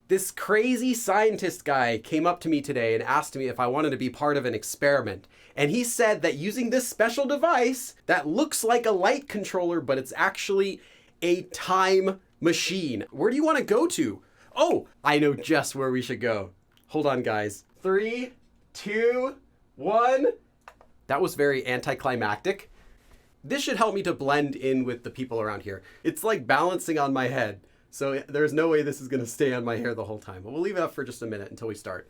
This crazy scientist guy came up to me today and asked me if I wanted to be part of an experiment. And he said that using this special device that looks like a light controller, but it's actually a time machine. Where do you want to go to? Oh, I know just where we should go. Hold on, guys. 3, 2, 1. That was very anticlimactic. This should help me to blend in with the people around here. It's like balancing on my head. So there's no way this is going to stay on my hair the whole time. But we'll leave it up for just a minute until we start.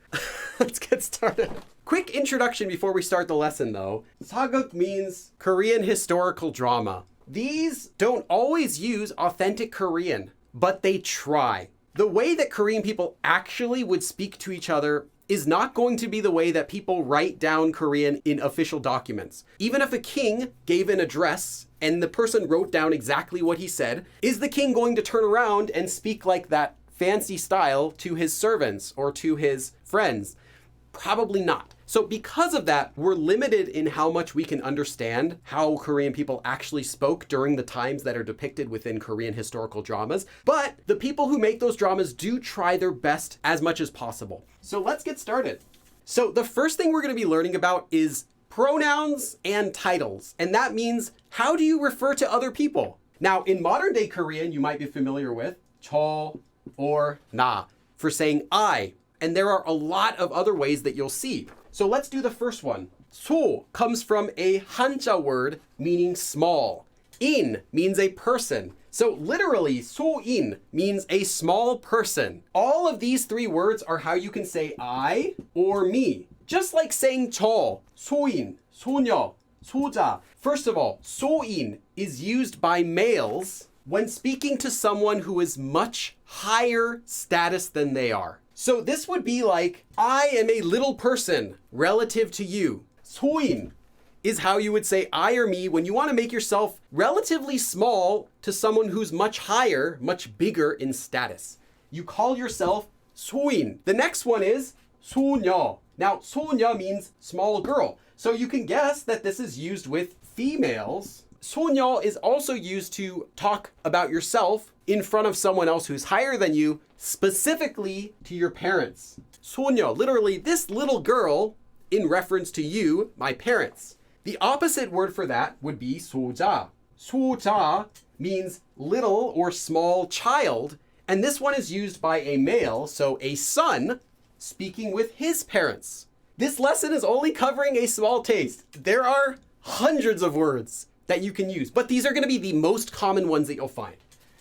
Let's get started. Quick introduction before we start the lesson, though. Sageuk means Korean historical drama. These don't always use authentic Korean, but they try. The way that Korean people actually would speak to each other is not going to be the way that people write down Korean in official documents. Even if a king gave an address and the person wrote down exactly what he said, is the king going to turn around and speak like that fancy style to his servants or to his friends? Probably not. So because of that, we're limited in how much we can understand how Korean people actually spoke during the times that are depicted within Korean historical dramas. But the people who make those dramas do try their best as much as possible. So let's get started. So the first thing we're going to be learning about is pronouns and titles. And that means, how do you refer to other people? Now, in modern day Korean, you might be familiar with 저 or 나 for saying I. And there are a lot of other ways that you'll see. So let's do the first one. 소 comes from a Hanja word meaning small. 인 means a person. So literally, 소인 means a small person. All of these three words are how you can say I or me. Just like saying 저, 소인, 소녀, 소자. First of all, 소인 is used by males when speaking to someone who is much higher status than they are. So this would be like, I am a little person relative to you. 소인 is how you would say I or me when you want to make yourself relatively small to someone who's much higher, much bigger in status. You call yourself 소인. The next one is 소녀. Now, 소녀 means small girl. So you can guess that this is used with females. 소녀 is also used to talk about yourself in front of someone else who's higher than you, specifically to your parents. 소녀, literally this little girl in reference to you, my parents. The opposite word for that would be 소자. 소자 means little or small child, and this one is used by a male, so a son, speaking with his parents. This lesson is only covering a small taste. There are hundreds of words that you can use, but these are going to be the most common ones that you'll find.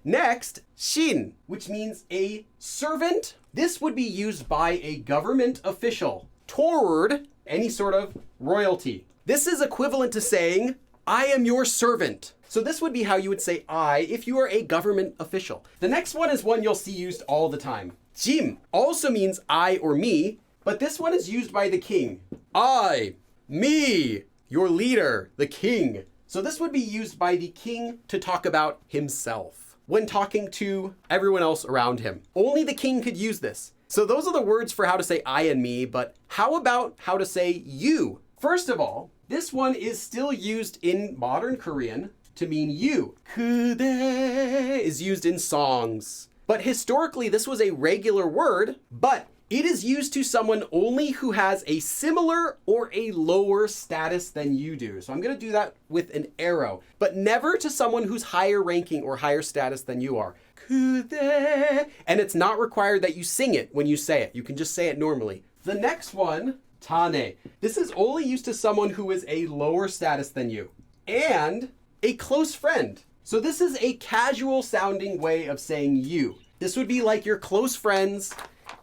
Next, 신, which means a servant. This would be used by a government official toward any sort of royalty. This is equivalent to saying, I am your servant. So this would be how you would say I if you are a government official. The next one is one you'll see used all the time. 짐 also means I or me, but this one is used by the king. I, me, your leader, the king. So this would be used by the king to talk about himself when talking to everyone else around him. Only the king could use this. So those are the words for how to say I and me, but how about how to say you? First of all, this one is still used in modern Korean to mean you. 그대 is used in songs. But historically, this was a regular word, but it is used to someone only who has a similar or a lower status than you do. So I'm going to do that with an arrow, but never to someone who's higher ranking or higher status than you are. 그대. And it's not required that you sing it when you say it. You can just say it normally. The next one, 자네. This is only used to someone who is a lower status than you and a close friend. So this is a casual sounding way of saying you. This would be like your close friends,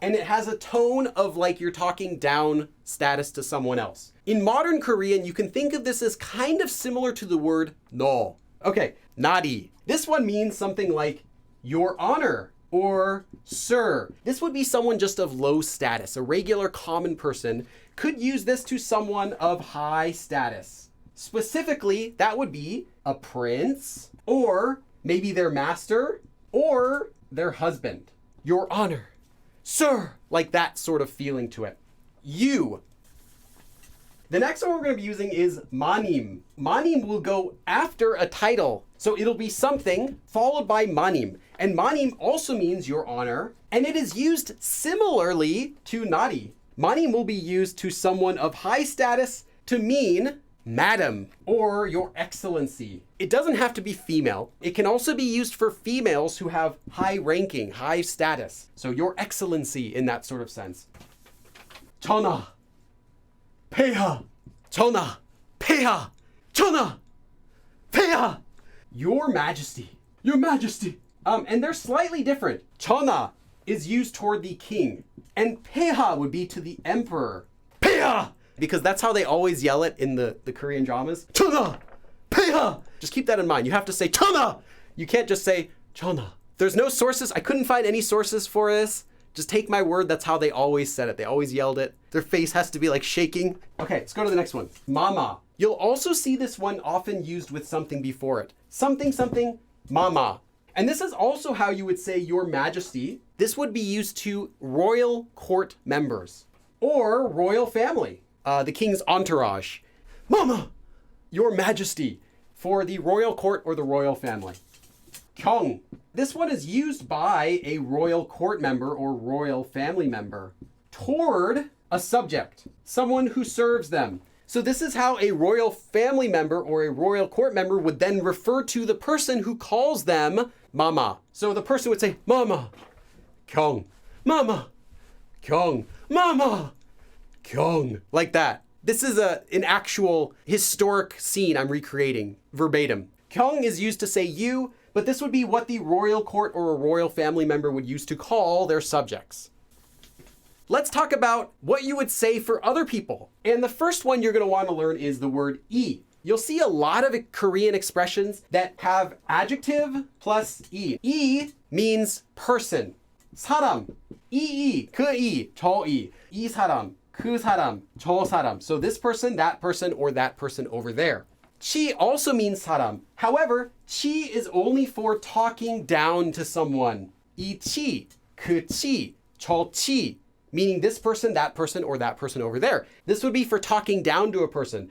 and it has a tone of like you're talking down status to someone else. In modern Korean, you can think of this as kind of similar to the word 너. Okay, 나리. This one means something like your honor or sir. This would be someone just of low status. A regular common person could use this to someone of high status. Specifically, that would be a prince or maybe their master or their husband. Your honor. Sir, like that sort of feeling to it. You. The next one we're going to be using is manim. Manim will go after a title. So it'll be something followed by manim. And manim also means your honor And it is used similarly to nari. Mani will be used to someone of high status to mean madam or your excellency. It doesn't have to be female. It can also be used for females who have high ranking, high status. So your excellency in that sort of sense. 전하, 폐하, 전하, 폐하, 전하, 폐하, your majesty, your majesty. And they're slightly different. 전하 is used toward the king, and 폐하 would be to the emperor. 폐하! Because that's how they always yell it in the Korean dramas. 전하! 폐하! Just keep that in mind. You have to say 전하! You can't just say 전하. There's no sources. I couldn't find any sources for this. Just take my word, that's how they always said it. They always yelled it. Their face has to be like shaking. Okay, let's go to the next one. Mama. You'll also see this one often used with something before it. Something, something, mama. And this is also how you would say your majesty. This would be used to royal court members or royal family, the king's entourage. Mama, your majesty, for the royal court or the royal family. Kyung. This one is used by a royal court member or royal family member toward a subject, someone who serves them. So this is how a royal family member or a royal court member would then refer to the person who calls them mama. So the person would say, mama, kyung, mama, kyung, mama, kyung, like that. This is an actual historic scene I'm recreating verbatim. Kyung is used to say you, but this would be what the royal court or a royal family member would use to call their subjects. Let's talk about what you would say for other people. And the first one you're going to want to learn is the word 이. You'll see a lot of Korean expressions that have adjective plus 이. 이 means person. 사람. 이, 그 이, 저 이. 이 사람, 그 사람, 저 사람. So this person, or that person over there. 치 also means 사람. However, 치 is only for talking down to someone. 이 치, 그 치, 저 치, meaning this person, or that person over there. This would be for talking down to a person.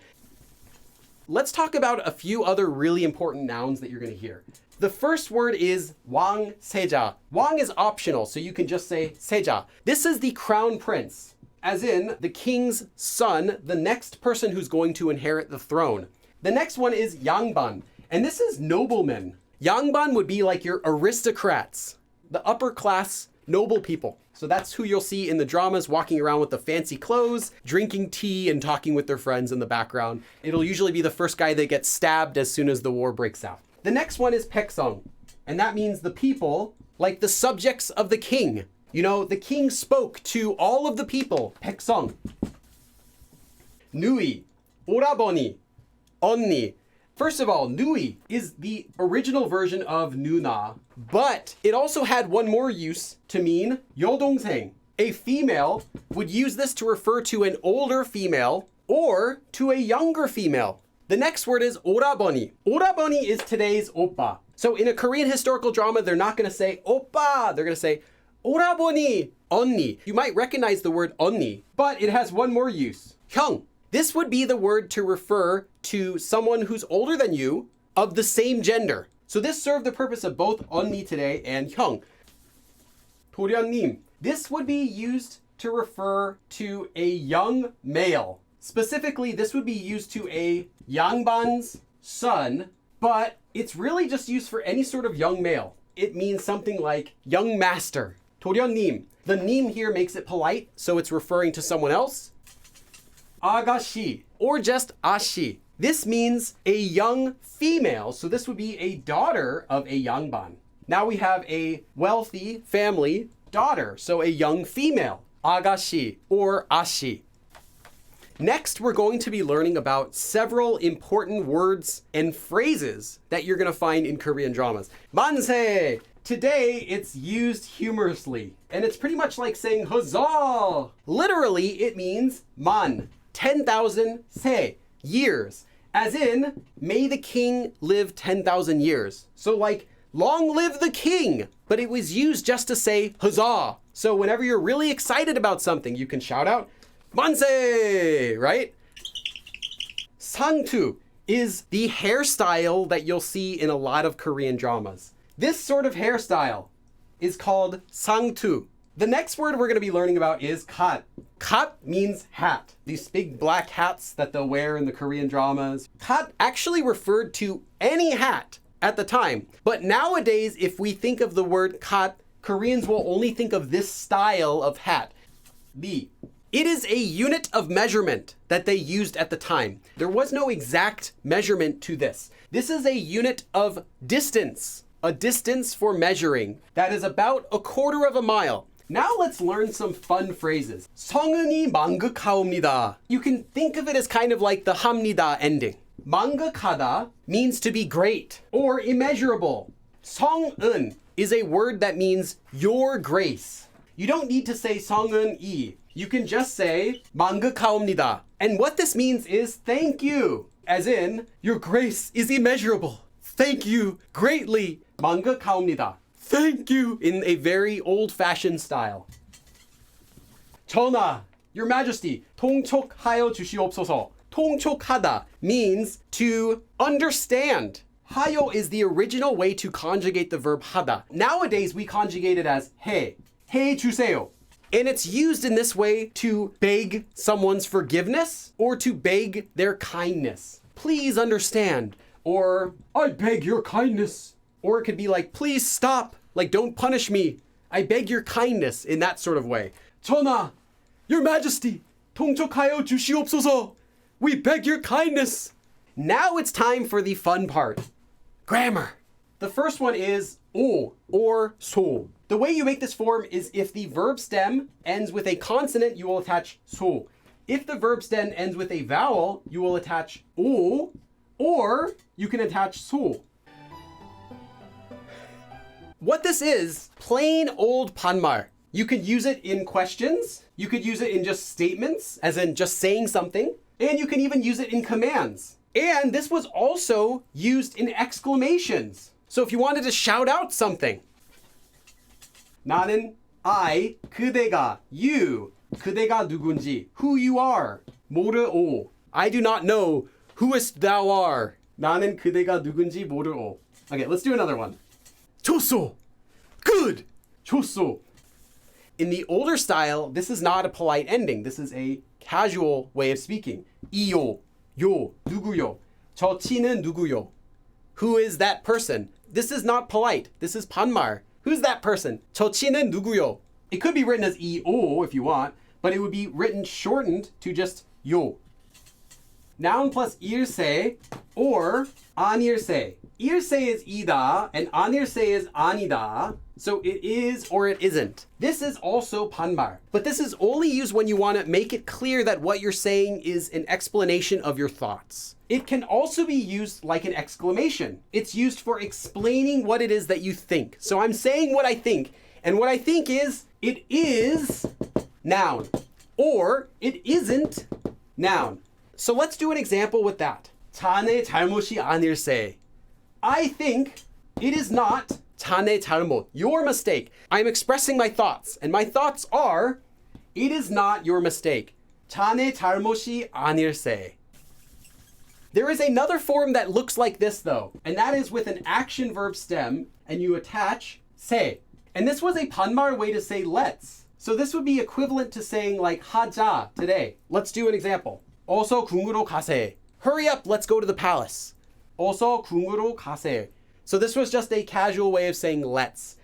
Let's talk about a few other really important nouns that you're going to hear. The first word is 왕 세자. 왕 is optional, so you can just say 세자. This is the crown prince, as in the king's son, the next person who's going to inherit the throne. The next one is 양반, and this is noblemen. 양반 would be like your aristocrats, the upper class noble people. So that's who you'll see in the dramas walking around with the fancy clothes, drinking tea and talking with their friends in the background. It'll usually be the first guy that gets stabbed as soon as the war breaks out. The next one is 백성, and that means the people, like the subjects of the king. You know, the king spoke to all of the people. 백성. 누이, 오라버니, 언니. First of all, 누이 is the original version of 누나, but it also had one more use to mean 여동생. A female would use this to refer to an older female or to a younger female. The next word is 오라버니. 오라버니 is today's oppa. So in a Korean historical drama, they're not going to say oppa. They're going to say 오라버니, 언니. You might recognize the word 언니, but it has one more use. 형. This would be the word to refer to someone who's older than you of the same gender. So this served the purpose of both 언니 today and 형. 도련님. This would be used to refer to a young male. Specifically, this would be used to a 양반's son, but it's really just used for any sort of young male. It means something like young master. 도련님. The 님 here makes it polite, so it's referring to someone else. 아가씨, or just 아씨. This means a young female, so this would be a daughter of a 양반. Now we have a wealthy family daughter, so a young female, 아가씨 or 아씨. Next, we're going to be learning about several important words and phrases that you're going to find in Korean dramas. 만세! Today, it's used humorously, and it's pretty much like saying huzzah! Literally, it means 만. 10,000 세, years, as in, may the king live 10,000 years. So like, long live the king, but it was used just to say huzzah. So whenever you're really excited about something, you can shout out, 만세, right? 상투 is the hairstyle that you'll see in a lot of Korean dramas. This sort of hairstyle is called 상투. The next word we're going to be learning about is kat. Kat means hat. These big black hats that they'll wear in the Korean dramas. Kat actually referred to any hat at the time. But nowadays, if we think of the word kat, Koreans will only think of this style of hat. B. It is a unit of measurement that they used at the time. There was no exact measurement to this. This is a unit of distance, a distance for measuring. That is about a quarter of a mile. Now let's learn some fun phrases. 성은이 만극하옵니다. You can think of it as kind of like the 합니다 ending. 만극하다 means to be great or immeasurable. 성은 is a word that means your grace. You don't need to say 성은이. You can just say 만극하옵니다. And what this means is thank you. As in, your grace is immeasurable. Thank you greatly. 만극하옵니다. Thank you in a very old-fashioned style. 전하, your majesty, 통촉하여 주시옵소서. 통촉하다 means to understand. 하여 is the original way to conjugate the verb 하다. Nowadays, we conjugate it as 해. 해 주세요. And it's used in this way to beg someone's forgiveness or to beg their kindness. Please understand. Or, I beg your kindness. Or it could be like, please stop. Like, don't punish me. I beg your kindness in that sort of way. 전하, your majesty, 통촉하여 주시옵소서. We beg your kindness. Now it's time for the fun part. Grammar. The first one is 오 or 소. The way you make this form is if the verb stem ends with a consonant, you will attach 소. If the verb stem ends with a vowel, you will attach 오, or you can attach 소. What this is, plain old 반말. You could use it in questions. You could use it in just statements, as in just saying something. And you can even use it in commands. And this was also used in exclamations. So if you wanted to shout out something. 나는 I, 그대가, you, 그대가 누군지, who you are, 모르오. I do not know whoest thou are. 나는 그대가 누군지 모르오. Okay, let's do another one. 좋소. Good. 좋소. In the older style, this is not a polite ending. This is a casual way of speaking. 이요, 요, 누구요. 저치는 누구요. Who is that person? This is not polite. This is 반말. Who's that person? 저치는 누구요. It could be written as 이오 if you want, but it would be written shortened to just 요. Noun plus 일세 or 아닐세. 일세 is 이다 and 아닐세 is 아니다. So it is or it isn't. This is also 반말. But this is only used when you want to make it clear that what you're saying is an explanation of your thoughts. It can also be used like an exclamation. It's used for explaining what it is that you think. So I'm saying what I think, and what I think is, it is noun, or it isn't noun. So let's do an example with that. 자네 잘못이 아닐세. I think it is not 자네 잘못, your mistake. I'm expressing my thoughts, and my thoughts are, it is not your mistake. 자네 잘못이 아닐세. There is another form that looks like this though, and that is with an action verb stem, and you attach 세. And this was a 반말 way to say let's. So this would be equivalent to saying like 하자 today. Let's do an example. 어서 궁으로 가세. Hurry up, let's go to the palace. 어서 궁으로 가세. So this was just a casual way of saying let's.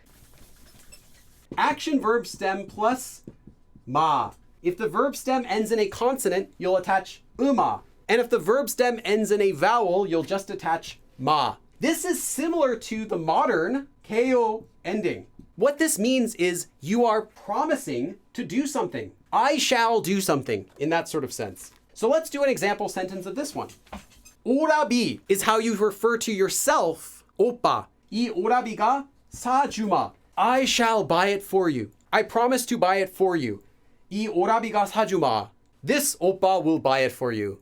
Action verb stem plus 마. If the verb stem ends in a consonant, you'll attach 음아. And if the verb stem ends in a vowel, you'll just attach 마. This is similar to the modern KO ending. What this means is you are promising to do something. I shall do something in that sort of sense. So let's do an example sentence of this one. 오라비 is how you refer to yourself. 오빠. 이 오라비가 사주마. I shall buy it for you. I promise to buy it for you. 이 오라비가 사주마. This 오빠 will buy it for you.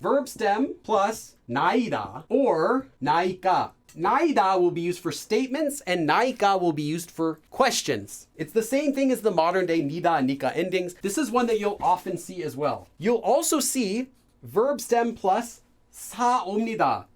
Verb stem plus 나이다 or 나이까. 나이다 will be used for statements and 나이까 will be used for questions. It's the same thing as the modern day 니다 and 니까 endings. This is one that you'll often see as well. You'll also see verb stem plus 사옵니다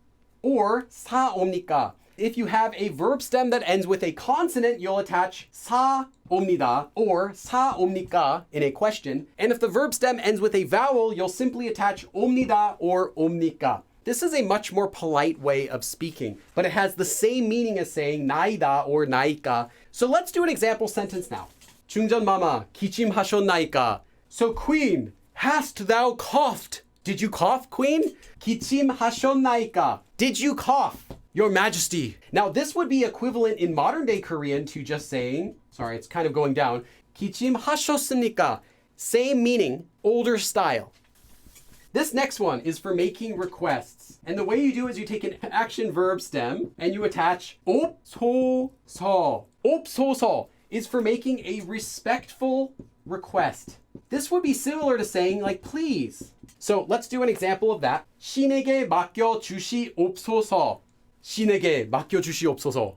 or 사옵니까. If you have a verb stem that ends with a consonant, you'll attach 사 옵니다 or 사 옵니까 in a question. And if the verb stem ends with a vowel, you'll simply attach 옵니다 or 옵니까. This is a much more polite way of speaking, but it has the same meaning as saying 나이다 or 나이까. So let's do an example sentence now. 중전마마 기침하셨나이까? So queen, hast thou coughed? Did you cough, queen? 기침하셨나이까? Did you cough? Your Majesty. Now this would be equivalent in modern day Korean to just saying, sorry, it's kind of going down. 기침하셨습니까? Same meaning, older style. This next one is for making requests. And the way you do is you take an action verb stem and you attach 옵소서. 옵소서 is for making a respectful request. This would be similar to saying like please. So let's do an example of that. 신에게 맡겨 주시옵소서. 신에게 맡겨 주시옵소서.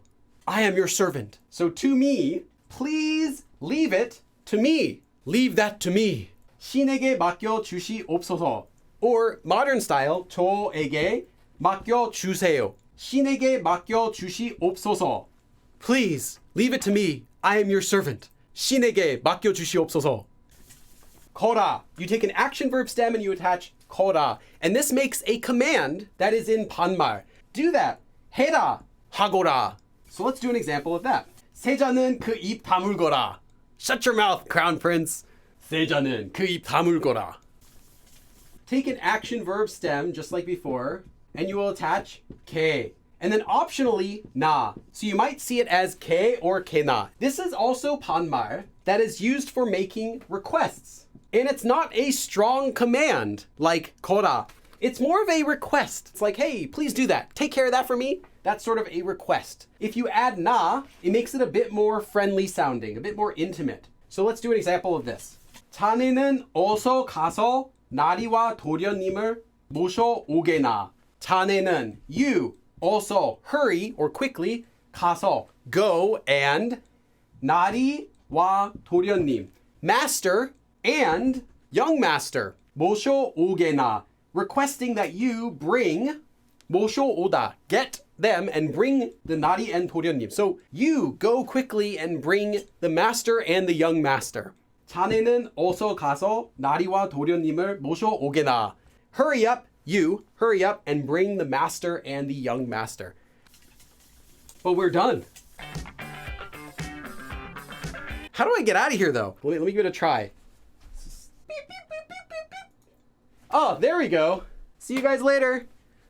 I am your servant. So to me, please leave it to me. Leave that to me. 신에게 맡겨 주시옵소서. Or modern style, 저에게 맡겨 주세요. 신에게 맡겨 주시옵소서. Please leave it to me. I am your servant. 신에게 맡겨 주시옵소서. 거라. You take an action verb stem and you attach 거라. And this makes a command that is in 반말. Do that. 해라. 하거라. So let's do an example of that. 세자는 그 입 다물거라. Shut your mouth, Crown Prince. 세자는 그 입 다물거라. Take an action verb stem, just like before, and you will attach 개. And then optionally, 나. So you might see it as 개 or 개나. This is also 반말 that is used for making requests. And it's not a strong command like 거라. It's more of a request. It's like, hey, please do that. Take care of that for me. That's sort of a request. If you add 나, it makes it a bit more friendly sounding, a bit more intimate. So let's do an example of this. 자네는 어서 가서 나리와 도련님을 모셔오게나. 자네는, you, also, hurry or quickly, 가서, go, and 나리와 도련님, master and young master, 모셔오게나, requesting that you bring, 모셔오다, get them and bring the 나리 and 도련님. So you go quickly and bring the master and the young master. 자네는 어서 가서 나리와 도련님을 모셔오게나. Hurry up, you, hurry up and bring the master and the young master. But we're done. How do I get out of here though? Let me give it a try. Oh, there we go. See you guys later.